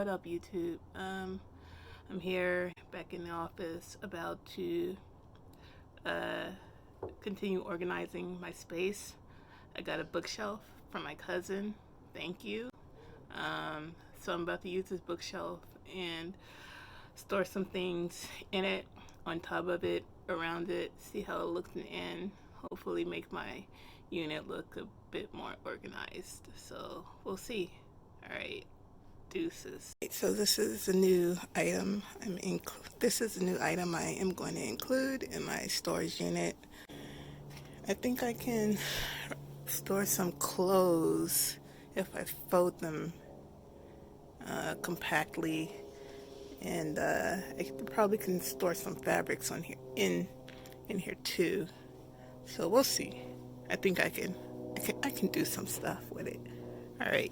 What up, YouTube? I'm here back in the office about to uh, continue organizing my space. I got a bookshelf from my cousin. Thank you. So I'm about to use this bookshelf and store some things in it, on top of it, around it, see how it looks in the end. Hopefully make my unit look a bit more organized. So we'll see. All right. Deuces. So this is a new item. This is a new item I am going to include in my storage unit. I think I can store some clothes if I fold them compactly, and I probably can store some fabrics on here in here too. So we'll see. I think I can do some stuff with it. All right.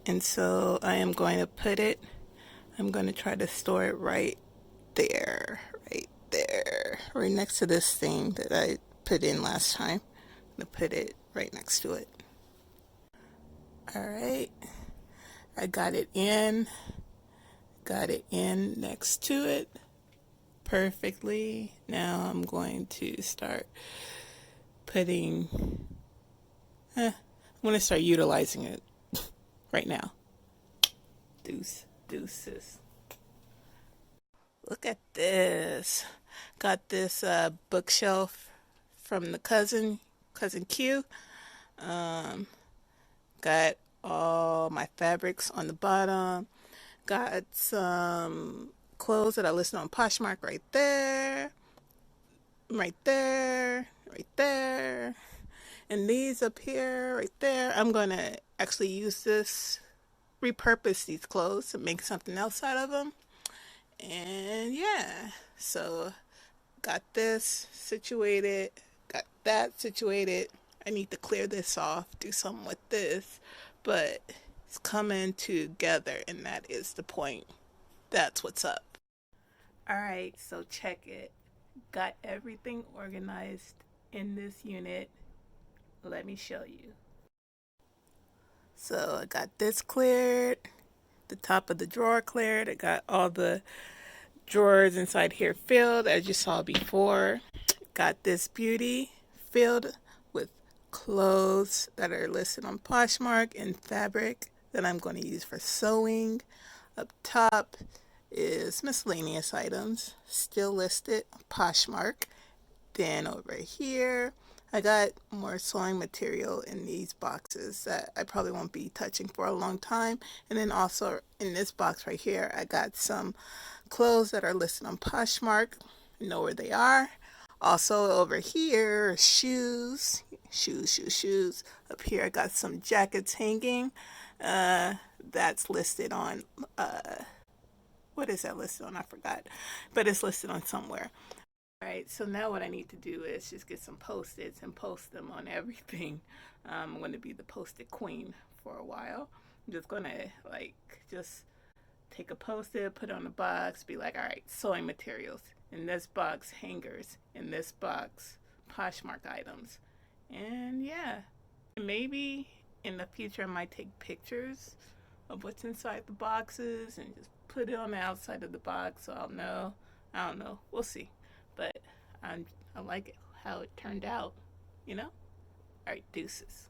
And so I'm going to try to store it right there, right next to this thing that I put in last time. I'm going to put it right next to it. All right, I got it in next to it perfectly. Now I'm going to start I'm going to start utilizing it right now. Deuces. Look at this. Got this bookshelf from the cousin Q. Got all my fabrics on the bottom. Got some clothes that I listed on Poshmark right there. And these up here, right there. I'm going to actually repurpose these clothes to make something else out of them. And yeah, so got this situated, got that situated. I need to clear this off, do something with this, but it's coming together, and that is the point. That's what's up. All right, so check it. Got everything organized in this unit. Let me show you. So I got this cleared, the top of the drawer cleared. I got all the drawers inside here filled, as you saw before. Got this beauty filled with clothes that are listed on Poshmark and fabric that I'm going to use for sewing. Up top is miscellaneous items, still listed on Poshmark. Then over here, I got more sewing material in these boxes that I probably won't be touching for a long time. And then also in this box right here, I got some clothes that are listed on Poshmark. You know where they are. Also over here, shoes. Up here, I got some jackets hanging. That's listed on, what is that listed on? I forgot. But it's listed on somewhere. All right, so now what I need to do is just get some Post-its and post them on everything. I'm going to be the Post-it queen for a while. I'm just going to just take a Post-it, put it on a box, be like, all right, sewing materials. In this box, hangers. In this box, Poshmark items. And yeah, maybe in the future I might take pictures of what's inside the boxes and just put it on the outside of the box so I'll know. I don't know. We'll see. But I like it, how it turned out, you know? All right, deuces.